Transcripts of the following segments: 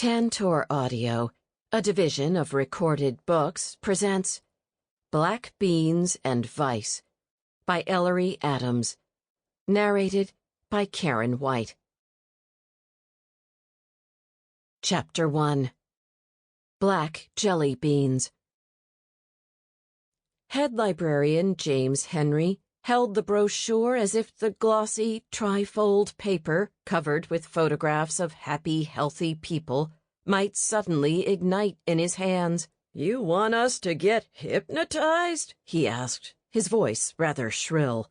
Tantor Audio, a division of Recorded Books, presents Black Beans and Vice by Ellery Adams, narrated by Karen White. Chapter 1. Black Jelly Beans. Head librarian James Henry held the brochure as if the glossy, trifold paper covered with photographs of happy, healthy people might suddenly ignite in his hands. "You want us to get hypnotized?" he asked, his voice rather shrill.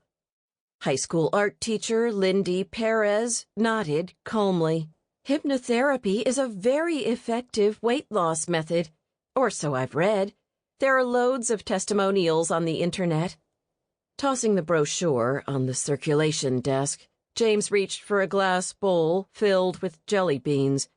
High school art teacher Lindy Perez nodded calmly. "Hypnotherapy is a very effective weight loss method, or so I've read. There are loads of testimonials on the internet." Tossing the brochure on the circulation desk, James reached for a glass bowl filled with jelly beans.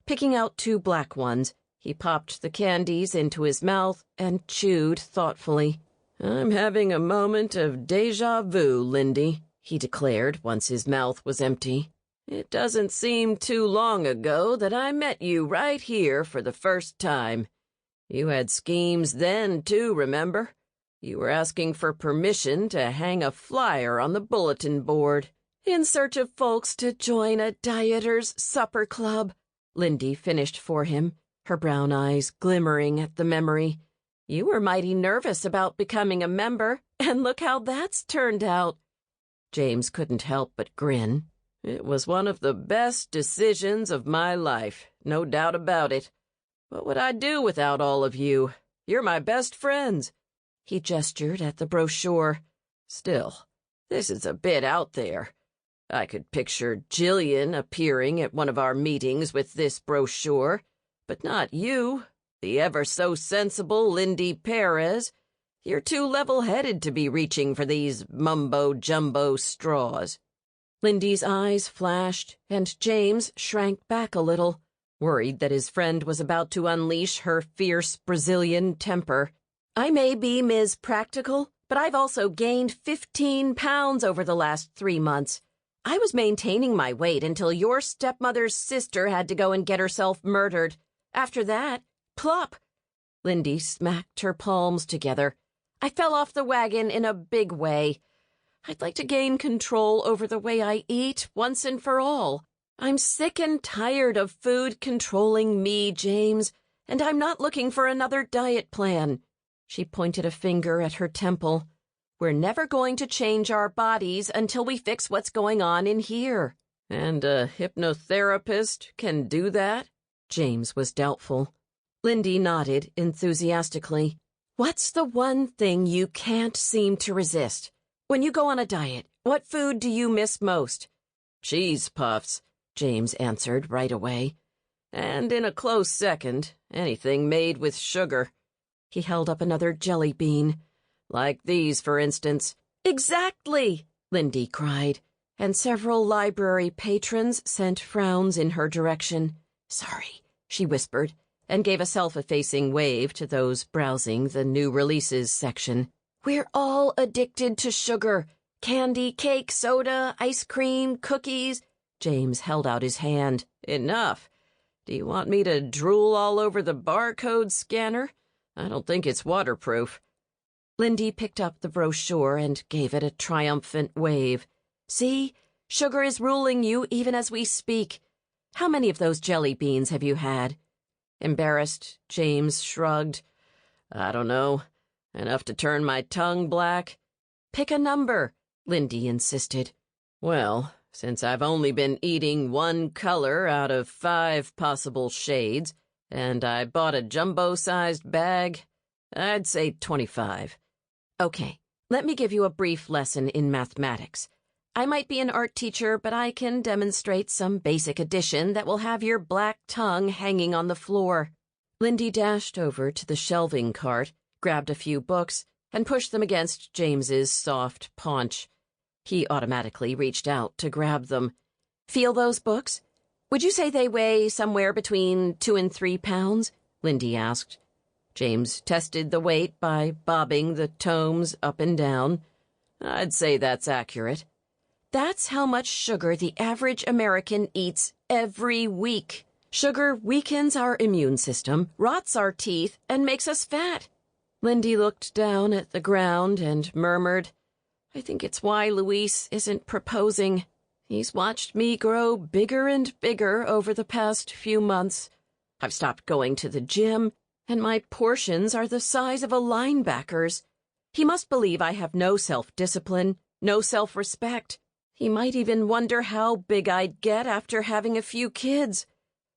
Picking out 2 black ones, he popped the candies into his mouth and chewed thoughtfully. "I'm having a moment of déjà vu, Lindy," he declared once his mouth was empty. "It doesn't seem too long ago that I met you right here for the first time. You had schemes then, too, remember? You were asking for permission to hang a flyer on the bulletin board. In search of folks to join a dieters' supper club," Lindy finished for him, her brown eyes glimmering at the memory. "You were mighty nervous about becoming a member, and look how that's turned out." James couldn't help but grin. "It was one of the best decisions of my life, no doubt about it. What would I do without all of you? You're my best friends." He gestured at the brochure. "Still, this is a bit out there. I could picture Jillian appearing at one of our meetings with this brochure, but not you, the ever-so-sensible Lindy Perez. You're too level-headed to be reaching for these mumbo-jumbo straws." Lindy's eyes flashed, and James shrank back a little, worried that his friend was about to unleash her fierce Brazilian temper. "I may be Ms. Practical, but I've also gained 15 pounds over the last 3 months. I was maintaining my weight until your stepmother's sister had to go and get herself murdered. After that, plop." Lindy smacked her palms together. "I fell off the wagon in a big way. I'd like to gain control over the way I eat once and for all. I'm sick and tired of food controlling me, James, and I'm not looking for another diet plan." She pointed a finger at her temple. "We're never going to change our bodies until we fix what's going on in here." "And a hypnotherapist can do that?" James was doubtful. Lindy nodded enthusiastically. "What's the one thing you can't seem to resist? When you go on a diet, what food do you miss most?" "Cheese puffs," James answered right away. "And in a close second, anything made with sugar." He held up another jelly bean. "Like these, for instance." "Exactly!" Lindy cried, and several library patrons sent frowns in her direction. "Sorry," she whispered, and gave a self-effacing wave to those browsing the new releases section. "We're all addicted to sugar. Candy, cake, soda, ice cream, cookies." James held out his hand. "Enough. Do you want me to drool all over the barcode scanner? I don't think it's waterproof." Lindy picked up the brochure and gave it a triumphant wave. "See? Sugar is ruling you even as we speak. How many of those jelly beans have you had?" Embarrassed, James shrugged. "I don't know. Enough to turn my tongue black." "Pick a number," Lindy insisted. "Well, since I've only been eating one color out of 5 possible shades, and I bought a jumbo-sized bag, I'd say 25. "Okay, let me give you a brief lesson in mathematics. I might be an art teacher, but I can demonstrate some basic addition that will have your black tongue hanging on the floor." Lindy dashed over to the shelving cart, grabbed a few books, and pushed them against James's soft paunch. He automatically reached out to grab them. "Feel those books? Would you say they weigh somewhere between 2 and 3 pounds? Lindy asked. James tested the weight by bobbing the tomes up and down. "I'd say that's accurate." "That's how much sugar the average American eats every week. Sugar weakens our immune system, rots our teeth, and makes us fat. Lindy looked down at the ground and murmured, I think it's why Luis isn't proposing. He's watched me grow bigger and bigger over the past few months. I've stopped going to the gym, and my portions are the size of a linebacker's. He must believe I have no self-discipline, no self-respect. He might even wonder how big I'd get after having a few kids.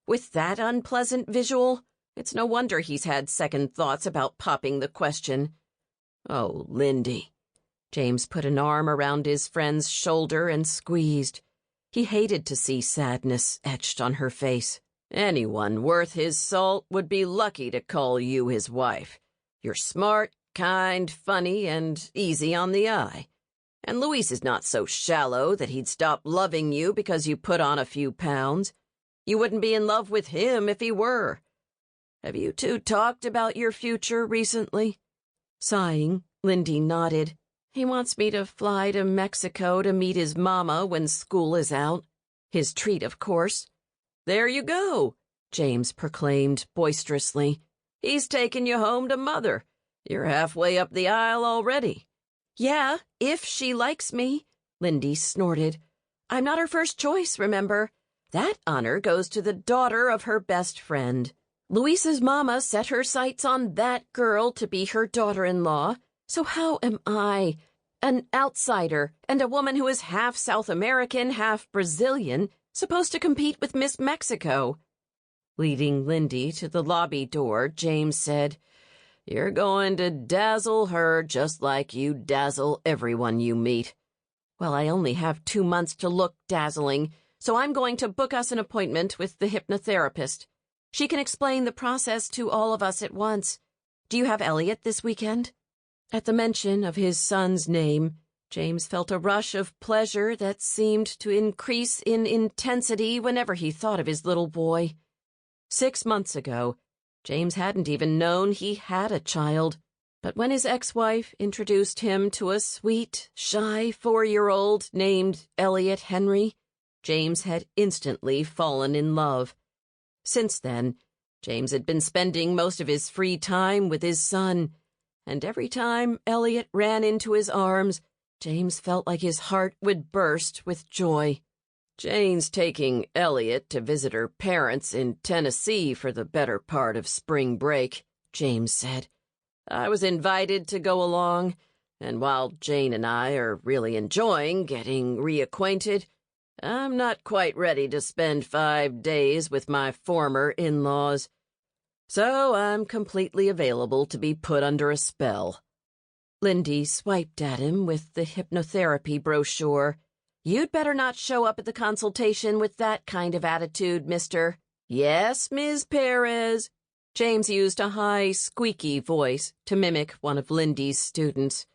With that unpleasant visual, it's no wonder he's had second thoughts about popping the question. Oh, Lindy. James put an arm around his friend's shoulder and squeezed. He hated to see sadness etched on her face. Anyone worth his salt would be lucky to call you his wife. You're smart, kind, funny, and easy on the eye. And Luis is not so shallow that he'd stop loving you because you put on a few pounds. You wouldn't be in love with him if he were. Have you two talked about your future recently? Sighing, Lindy nodded. He wants me to fly to Mexico to meet his mama when school is out. His treat, of course. There you go, James proclaimed boisterously. He's taking you home to Mother. You're halfway up the aisle already. Yeah, if she likes me, Lindy snorted. I'm not her first choice, remember? That honor goes to the daughter of her best friend. Luis's mama set her sights on that girl to be her daughter-in-law, so how am I, an outsider and a woman who is half South American, half Brazilian, supposed to compete with Miss Mexico? Leading Lindy to the lobby door, James said, You're going to dazzle her just like you dazzle everyone you meet. Well, I only have 2 months to look dazzling, so I'm going to book us an appointment with the hypnotherapist. She can explain the process to all of us at once. Do you have Elliot this weekend? At the mention of his son's name, James felt a rush of pleasure that seemed to increase in intensity whenever he thought of his little boy. 6 months ago, James hadn't even known he had a child, but when his ex-wife introduced him to a sweet, shy 4-year-old named Elliot Henry, James had instantly fallen in love. Since then, James had been spending most of his free time with his son, and every time Elliot ran into his arms, James felt like his heart would burst with joy. Jane's taking Elliot to visit her parents in Tennessee for the better part of spring break, James said. I was invited to go along, and while Jane and I are really enjoying getting reacquainted, I'm not quite ready to spend 5 days with my former in-laws. So I'm completely available to be put under a spell. Lindy swiped at him with the hypnotherapy brochure. You'd better not show up at the consultation with that kind of attitude, mister. Yes, Ms. Perez. James used a high, squeaky voice to mimic one of Lindy's students.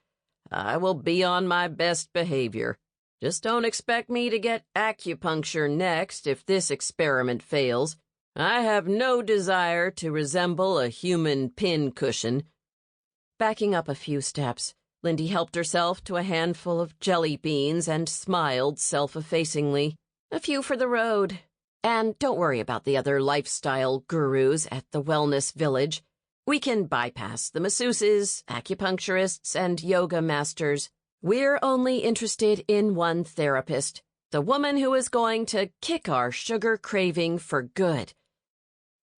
I will be on my best behavior. Just don't expect me to get acupuncture next if this experiment fails. I have no desire to resemble a human pincushion. Backing up a few steps, Lindy helped herself to a handful of jelly beans and smiled self-effacingly. A few for the road. And don't worry about the other lifestyle gurus at the wellness village. We can bypass the masseuses, acupuncturists, and yoga masters. We're only interested in one therapist, the woman who is going to kick our sugar craving for good.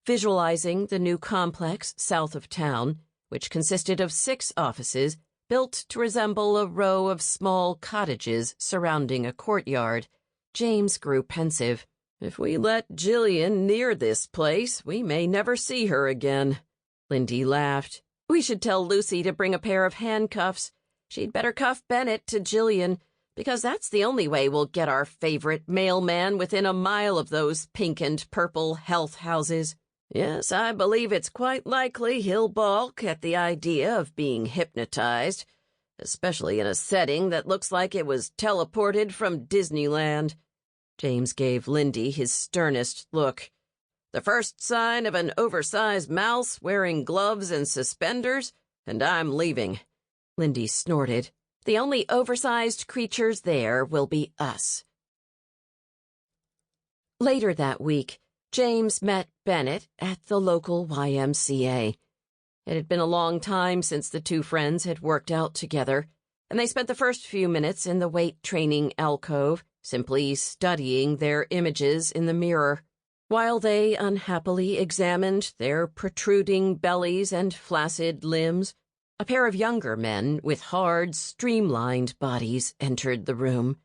Visualizing the new complex south of town, which consisted of 6 offices, built to resemble a row of small cottages surrounding a courtyard, James grew pensive. If we let Jillian near this place, we may never see her again. Lindy laughed. We should tell Lucy to bring a pair of handcuffs. She'd better cuff Bennett to Jillian, because that's the only way we'll get our favorite mailman within a mile of those pink and purple health houses. Yes, I believe it's quite likely he'll balk at the idea of being hypnotized, especially in a setting that looks like it was teleported from Disneyland. James gave Lindy his sternest look. The first sign of an oversized mouse wearing gloves and suspenders, and I'm leaving. Lindy snorted. The only oversized creatures there will be us. Later that week, James met Bennett at the local YMCA. It had been a long time since the two friends had worked out together, and they spent the first few minutes in the weight-training alcove, simply studying their images in the mirror, while they unhappily examined their protruding bellies and flaccid limbs. A pair of younger men with hard, streamlined bodies entered the room.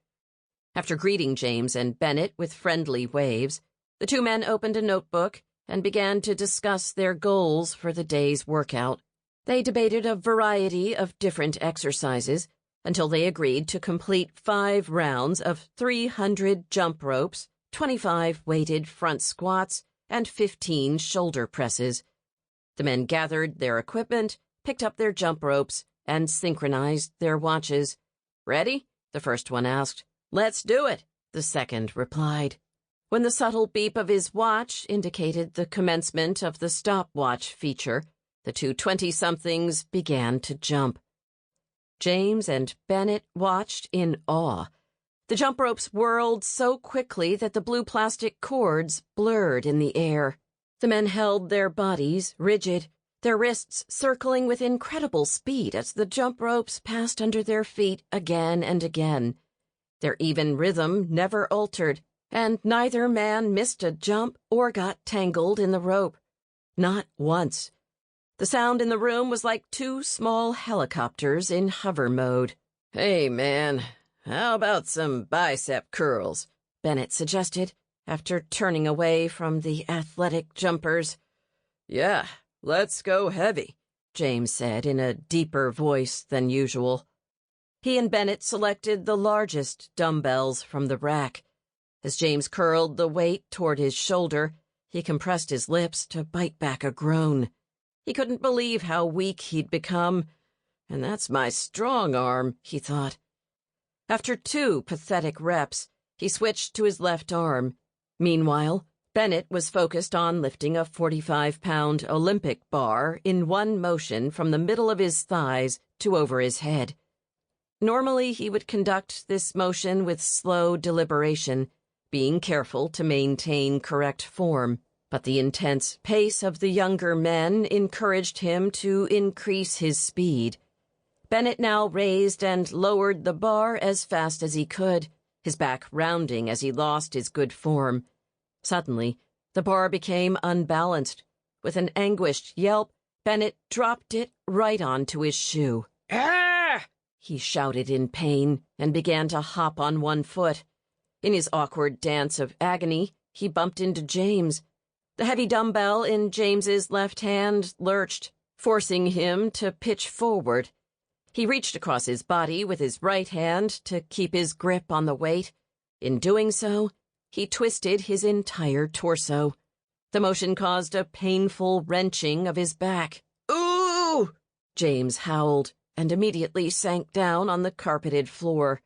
After greeting James and Bennett with friendly waves, the two men opened a notebook and began to discuss their goals for the day's workout. They debated a variety of different exercises until they agreed to complete 5 rounds of 300 jump ropes, 25 weighted front squats, and 15 shoulder presses. The men gathered their equipment, picked up their jump ropes, and synchronized their watches. "Ready?" the first one asked. "Let's do it," the second replied. When the subtle beep of his watch indicated the commencement of the stopwatch feature, the two 20-somethings began to jump. James and Bennett watched in awe. The jump ropes whirled so quickly that the blue plastic cords blurred in the air. The men held their bodies rigid, their wrists circling with incredible speed as the jump ropes passed under their feet again and again. Their even rhythm never altered, and neither man missed a jump or got tangled in the rope. Not once. The sound in the room was like 2 small helicopters in hover mode. "Hey, man, how about some bicep curls?" Bennett suggested, after turning away from the athletic jumpers. "Yeah, let's go heavy," James said in a deeper voice than usual. He and Bennett selected the largest dumbbells from the rack. As James curled the weight toward his shoulder, he compressed his lips to bite back a groan. He couldn't believe how weak he'd become. "And that's my strong arm," he thought. After 2 pathetic reps, he switched to his left arm. Meanwhile, Bennett was focused on lifting a 45-pound Olympic bar in one motion from the middle of his thighs to over his head. Normally, he would conduct this motion with slow deliberation, being careful to maintain correct form, but the intense pace of the younger men encouraged him to increase his speed. Bennett now raised and lowered the bar as fast as he could, his back rounding as he lost his good form. Suddenly, the bar became unbalanced. With an anguished yelp, Bennett dropped it right onto his shoe. "Ah!" he shouted in pain and began to hop on one foot. In his awkward dance of agony, he bumped into James. The heavy dumbbell in James's left hand lurched, forcing him to pitch forward. He reached across his body with his right hand to keep his grip on the weight. In doing so, he twisted his entire torso. The motion caused a painful wrenching of his back. "Ooh!" James howled and immediately sank down on the carpeted floor.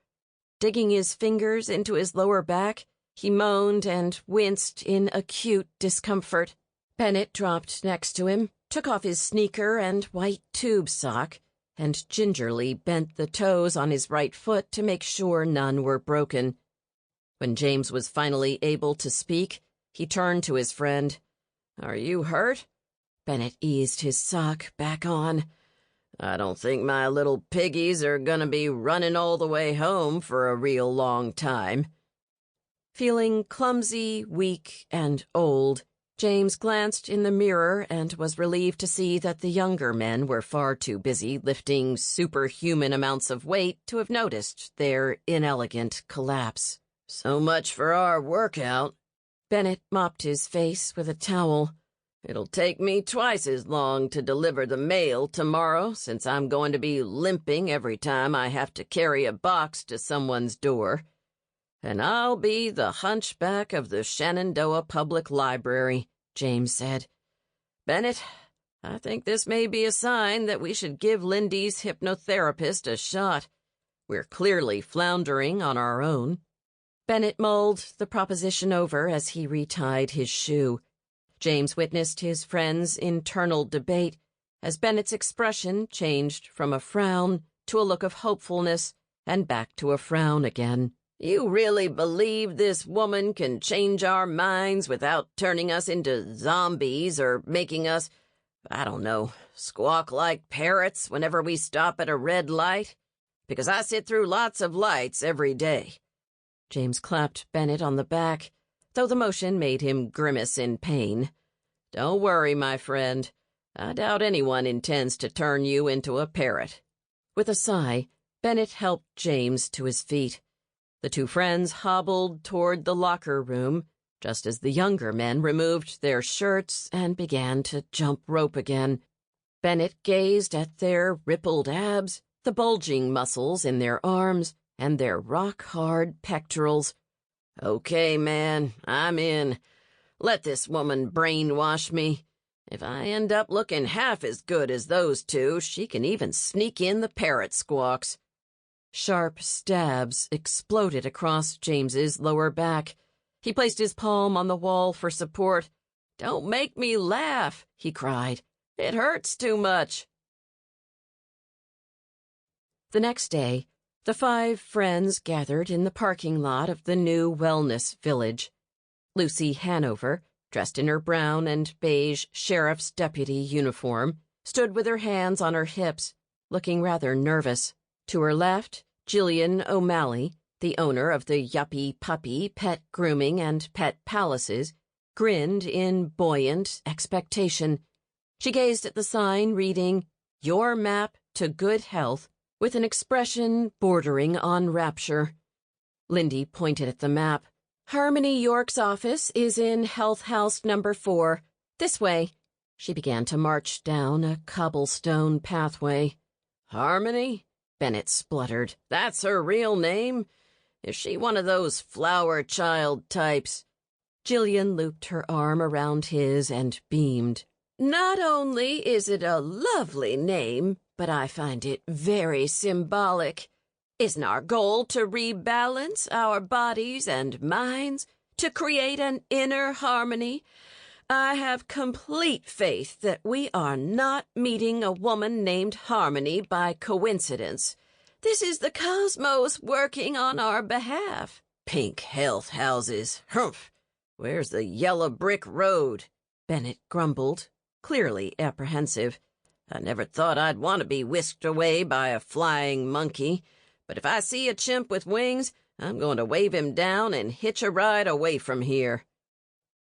Digging his fingers into his lower back, he moaned and winced in acute discomfort. Bennett dropped next to him, took off his sneaker and white tube sock, and gingerly bent the toes on his right foot to make sure none were broken. When James was finally able to speak, he turned to his friend. "Are you hurt?" Bennett eased his sock back on. "I don't think my little piggies are gonna be running all the way home for a real long time." Feeling clumsy, weak, and old, James glanced in the mirror and was relieved to see that the younger men were far too busy lifting superhuman amounts of weight to have noticed their inelegant collapse. "So much for our workout." Bennett mopped his face with a towel. "It'll take me twice as long to deliver the mail tomorrow, since I'm going to be limping every time I have to carry a box to someone's door. And I'll be the hunchback of the Shenandoah Public Library," James said. "Bennett, I think this may be a sign that we should give Lindy's hypnotherapist a shot. We're clearly floundering on our own." Bennett mulled the proposition over as he retied his shoe. James witnessed his friend's internal debate as Bennett's expression changed from a frown to a look of hopefulness and back to a frown again. You really believe this woman can change our minds without turning us into zombies or making us, I don't know, squawk like parrots whenever we stop at a red light? Because I sit through lots of lights every day." James clapped Bennett on the back, though the motion made him grimace in pain. "Don't worry, my friend. I doubt anyone intends to turn you into a parrot." With a sigh, Bennett helped James to his feet. The two friends hobbled toward the locker room, just as the younger men removed their shirts and began to jump rope again. Bennett gazed at their rippled abs, the bulging muscles in their arms, and their rock-hard pectorals. "Okay, man, I'm in. Let this woman brainwash me. If I end up looking half as good as those two, she can even sneak in the parrot squawks." Sharp stabs exploded across James's lower back. He placed his palm on the wall for support. "Don't make me laugh," he cried. "It hurts too much." The next day, the 5 friends gathered in the parking lot of the new wellness village. Lucy Hanover, dressed in her brown and beige sheriff's deputy uniform, stood with her hands on her hips, looking rather nervous. To her left, Jillian O'Malley, the owner of the Yuppie Puppy Pet Grooming and Pet Palaces, grinned in buoyant expectation. She gazed at the sign reading, "Your Map to Good Health," with an expression bordering on rapture. Lindy pointed at the map. "Harmony York's office is in Health House number 4. This way." She began to march down a cobblestone pathway. "Harmony?" Bennett spluttered. "That's her real name? Is she one of those flower child types?" Jillian looped her arm around his and beamed. "Not only is it a lovely name, but I find it very symbolic. Isn't our goal to rebalance our bodies and minds, to create an inner harmony? I have complete faith that we are not meeting a woman named Harmony by coincidence. This is the cosmos working on our behalf." "Pink health houses. Humph. Where's the yellow brick road?" Bennett grumbled, clearly apprehensive. "I never thought I'd want to be whisked away by a flying monkey. But if I see a chimp with wings, I'm going to wave him down and hitch a ride away from here."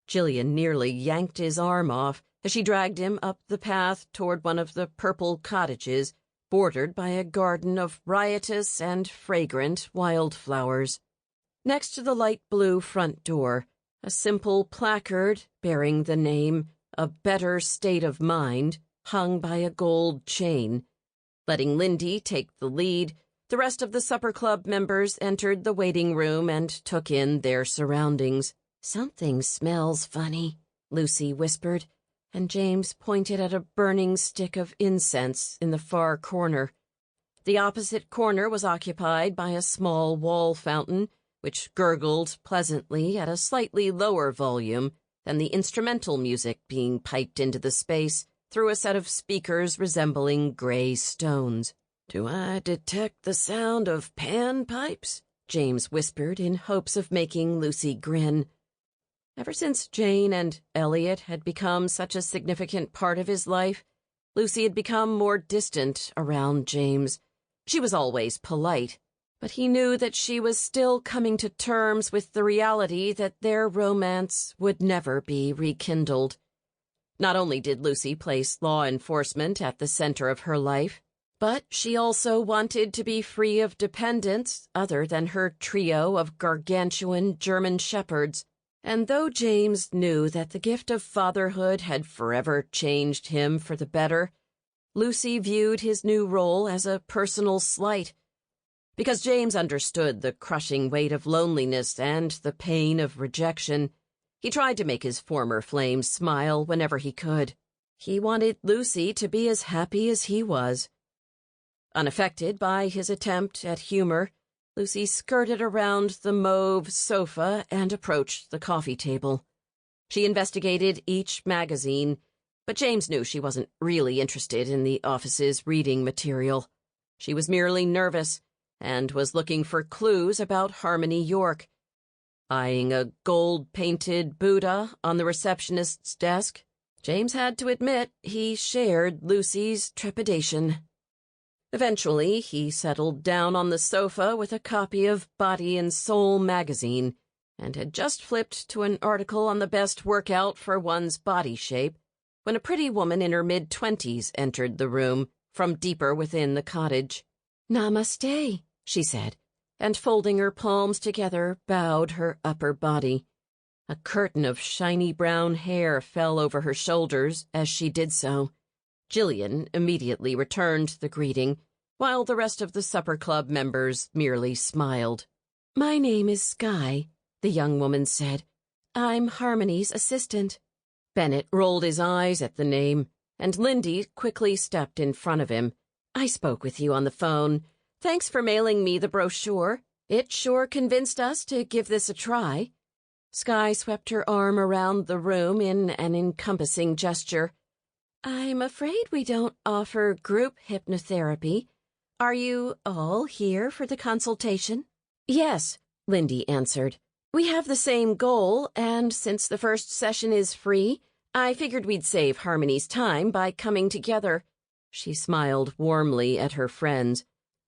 Jillian nearly yanked his arm off as she dragged him up the path toward one of the purple cottages, bordered by a garden of riotous and fragrant wildflowers. Next to the light blue front door, a simple placard bearing the name "A Better State of Mind" hung by a gold chain. Letting Lindy take the lead, the rest of the supper club members entered the waiting room and took in their surroundings. "Something smells funny," Lucy whispered, and James pointed at a burning stick of incense in the far corner. The opposite corner was occupied by a small wall fountain, which gurgled pleasantly at a slightly lower volume than the instrumental music being piped into the space through a set of speakers resembling gray stones. "Do I detect the sound of panpipes?" James whispered in hopes of making Lucy grin. Ever since Jane and Elliot had become such a significant part of his life, Lucy had become more distant around James. She was always polite, but he knew that she was still coming to terms with the reality that their romance would never be rekindled. Not only did Lucy place law enforcement at the center of her life, but she also wanted to be free of dependents other than her trio of gargantuan German shepherds. And though James knew that the gift of fatherhood had forever changed him for the better, Lucy viewed his new role as a personal slight. Because James understood the crushing weight of loneliness and the pain of rejection, he tried to make his former flame smile whenever he could. He wanted Lucy to be as happy as he was. Unaffected by his attempt at humor, Lucy skirted around the mauve sofa and approached the coffee table. She investigated each magazine, but James knew she wasn't really interested in the office's reading material. She was merely nervous, and was looking for clues about Harmony York. Eyeing a gold-painted Buddha on the receptionist's desk, James had to admit he shared Lucy's trepidation. Eventually, he settled down on the sofa with a copy of Body and Soul magazine and had just flipped to an article on the best workout for one's body shape when a pretty woman in her mid-20s entered the room from deeper within the cottage. "Namaste," she said, and folding her palms together, bowed her upper body. A curtain of shiny brown hair fell over her shoulders as she did so. Jillian immediately returned the greeting, while the rest of the supper club members merely smiled. "My name is Skye," the young woman said. "I'm Harmony's assistant." Bennett rolled his eyes at the name, and Lindy quickly stepped in front of him. "I spoke with you on the phone. Thanks for mailing me the brochure. It sure convinced us to give this a try." Skye swept her arm around the room in an encompassing gesture. "I'm afraid we don't offer group hypnotherapy. Are you all here for the consultation?" "Yes," Lindy answered. "We have the same goal, and since the first session is free, I figured we'd save Harmony's time by coming together." She smiled warmly at her friends.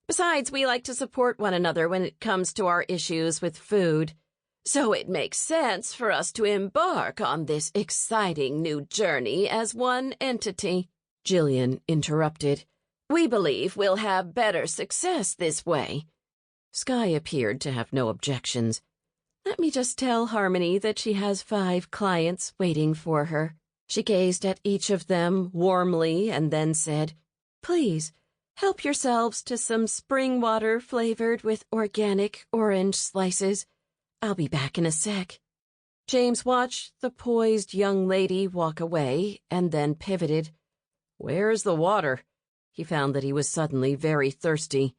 "Besides, we like to support one another when it comes to our issues with food. So it makes sense for us to embark on this exciting new journey as one entity." Jillian interrupted. "We believe we'll have better success this way." Skye appeared to have no objections. "Let me just tell Harmony that she has 5 clients waiting for her." She gazed at each of them warmly and then said, "Please, help yourselves to some spring water flavored with organic orange slices. I'll be back in a sec." James watched the poised young lady walk away and then pivoted. "Where's the water?" He found that he was suddenly very thirsty.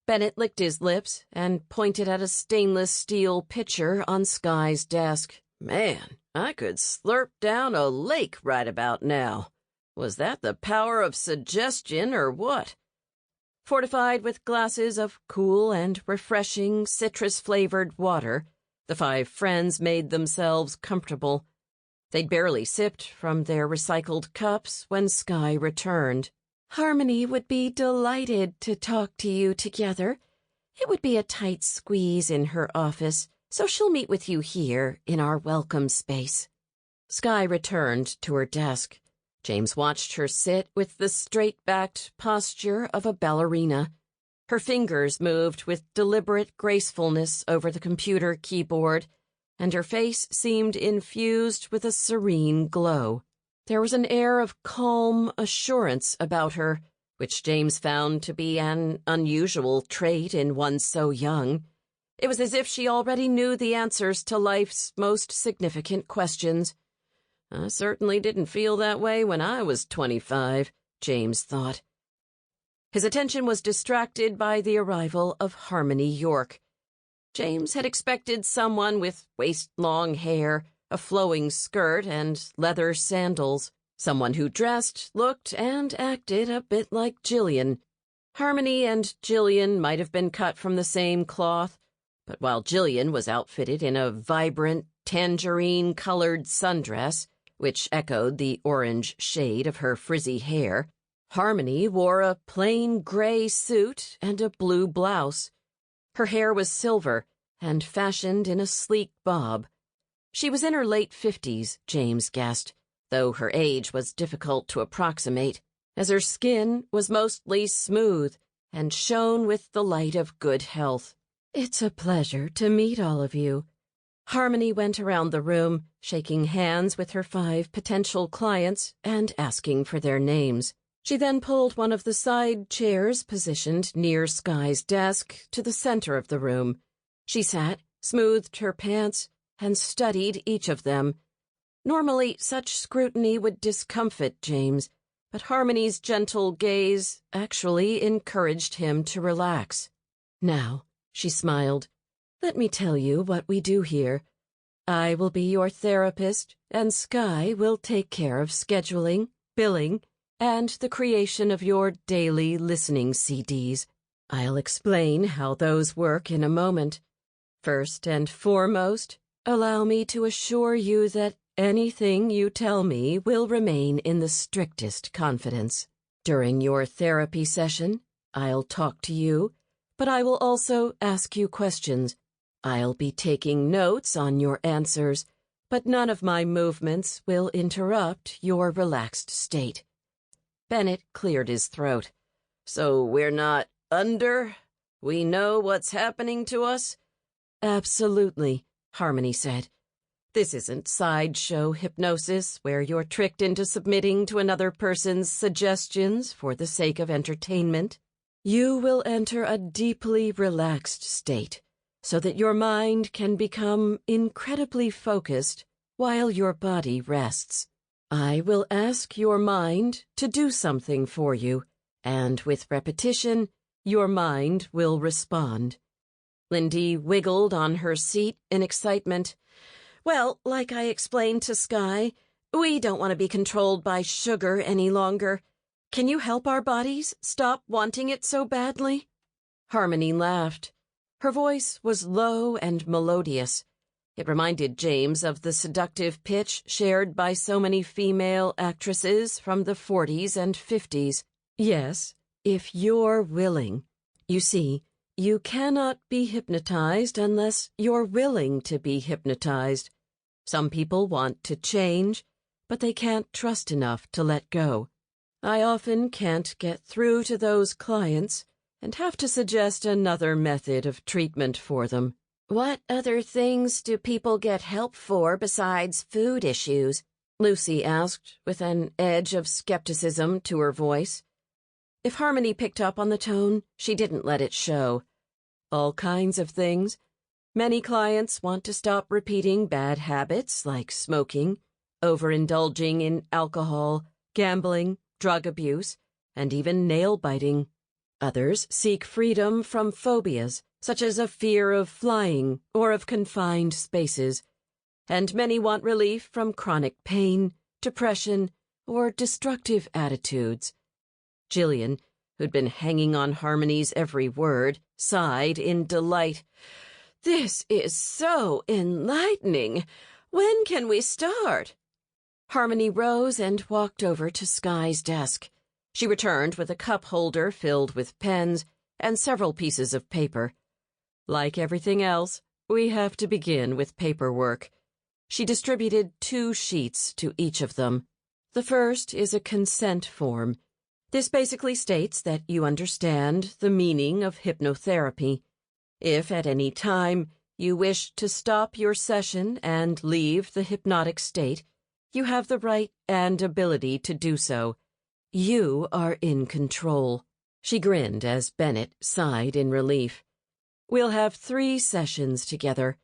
Bennett licked his lips and pointed at a stainless steel pitcher on Skye's desk. "Man, I could slurp down a lake right about now. Was that the power of suggestion or what?" Fortified with glasses of cool and refreshing citrus-flavored water, the 5 friends made themselves comfortable. They'd barely sipped from their recycled cups when Skye returned. "Harmony would be delighted to talk to you together. It would be a tight squeeze in her office, so she'll meet with you here in our welcome space." Skye returned to her desk. James watched her sit with the straight-backed posture of a ballerina. Her fingers moved with deliberate gracefulness over the computer keyboard, and her face seemed infused with a serene glow. There was an air of calm assurance about her, which James found to be an unusual trait in one so young. It was as if she already knew the answers to life's most significant questions. "I certainly didn't feel that way when I was 25, James thought. His attention was distracted by the arrival of Harmony York. James had expected someone with waist-long hair, a flowing skirt, and leather sandals. Someone who dressed, looked, and acted a bit like Jillian. Harmony and Jillian might have been cut from the same cloth, but while Jillian was outfitted in a vibrant, tangerine-colored sundress, which echoed the orange shade of her frizzy hair, Harmony wore a plain gray suit and a blue blouse. Her hair was silver and fashioned in a sleek bob. She was in her late 50s, James guessed, though her age was difficult to approximate, as her skin was mostly smooth and shone with the light of good health. "It's a pleasure to meet all of you." Harmony went around the room, shaking hands with her 5 potential clients and asking for their names. She then pulled one of the side chairs positioned near Skye's desk to the center of the room. She sat, smoothed her pants, and studied each of them. Normally, such scrutiny would discomfit James, but Harmony's gentle gaze actually encouraged him to relax. "Now," she smiled, "let me tell you what we do here. I will be your therapist, and Skye will take care of scheduling, billing, and the creation of your daily listening CDs. I'll explain how those work in a moment. First and foremost, allow me to assure you that anything you tell me will remain in the strictest confidence. During your therapy session, I'll talk to you, but I will also ask you questions. I'll be taking notes on your answers, but none of my movements will interrupt your relaxed state. Bennett cleared his throat. So we're not under? We know what's happening to us? Absolutely, Harmony said. This isn't sideshow hypnosis where you're tricked into submitting to another person's suggestions for the sake of entertainment. You will enter a deeply relaxed state so that your mind can become incredibly focused while your body rests. I will ask your mind to do something for you, and with repetition, your mind will respond. Lindy wiggled on her seat in excitement. Well, like I explained to Sky, we don't want to be controlled by sugar any longer. Can you help our bodies stop wanting it so badly? Harmony laughed. Her voice was low and melodious. It reminded James of the seductive pitch shared by so many female actresses from the 40s and 50s. Yes, if you're willing. You see, you cannot be hypnotized unless you're willing to be hypnotized. Some people want to change, but they can't trust enough to let go. I often can't get through to those clients and have to suggest another method of treatment for them. What other things do people get help for besides food issues? Lucy asked, with an edge of skepticism to her voice. If Harmony picked up on the tone, she didn't let it show. All kinds of things. Many clients want to stop repeating bad habits like smoking, overindulging in alcohol, gambling, drug abuse, and even nail-biting. Others seek freedom from phobias, such as a fear of flying or of confined spaces. And many want relief from chronic pain, depression, or destructive attitudes. Jillian, who'd been hanging on Harmony's every word, sighed in delight. This is so enlightening. When can we start? Harmony rose and walked over to Sky's desk. She returned with a cup holder filled with pens and several pieces of paper. Like everything else, we have to begin with paperwork. She distributed 2 sheets to each of them. The first is a consent form. This basically states that you understand the meaning of hypnotherapy. If at any time you wish to stop your session and leave the hypnotic state, you have the right and ability to do so. You are in control. She grinned as Bennett sighed in relief. We'll have 3 sessions together.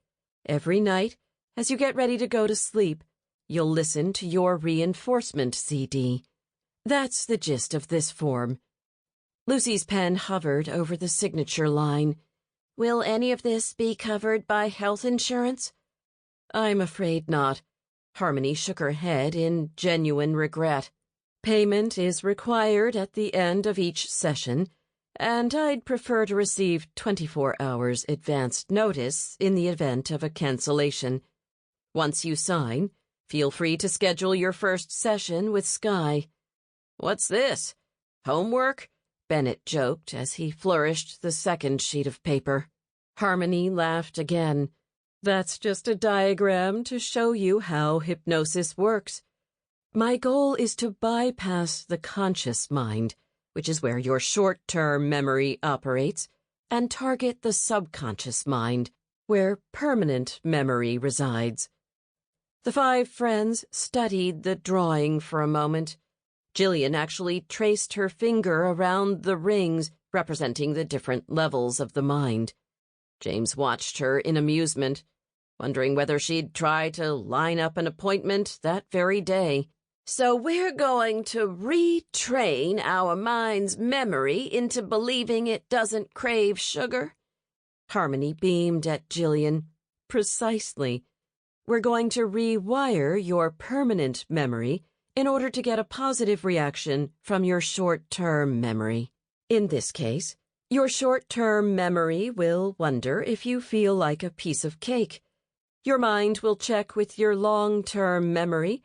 Every night, as you get ready to go to sleep, you'll listen to your reinforcement CD. That's the gist of this form. Lucy's pen hovered over the signature line. Will any of this be covered by health insurance? I'm afraid not. Harmony shook her head in genuine regret. Payment is required at the end of each session, and I'd prefer to receive 24 hours advance notice in the event of a cancellation. Once you sign, feel free to schedule your first session with Sky. What's this? Homework? Bennett joked as he flourished the second sheet of paper. Harmony laughed again. That's just a diagram to show you how hypnosis works. My goal is to bypass the conscious mind, which is where your short-term memory operates, and target the subconscious mind, where permanent memory resides. The 5 friends studied the drawing for a moment. Jillian actually traced her finger around the rings representing the different levels of the mind. James watched her in amusement, wondering whether she'd try to line up an appointment that very day. So we're going to retrain our mind's memory into believing it doesn't crave sugar? Harmony beamed at Jillian. Precisely. We're going to rewire your permanent memory in order to get a positive reaction from your short-term memory. In this case, Your short-term memory will wonder if you feel like a piece of cake. Your mind will check with your long-term memory.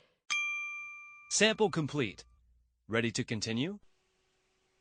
Sample complete. Ready to continue?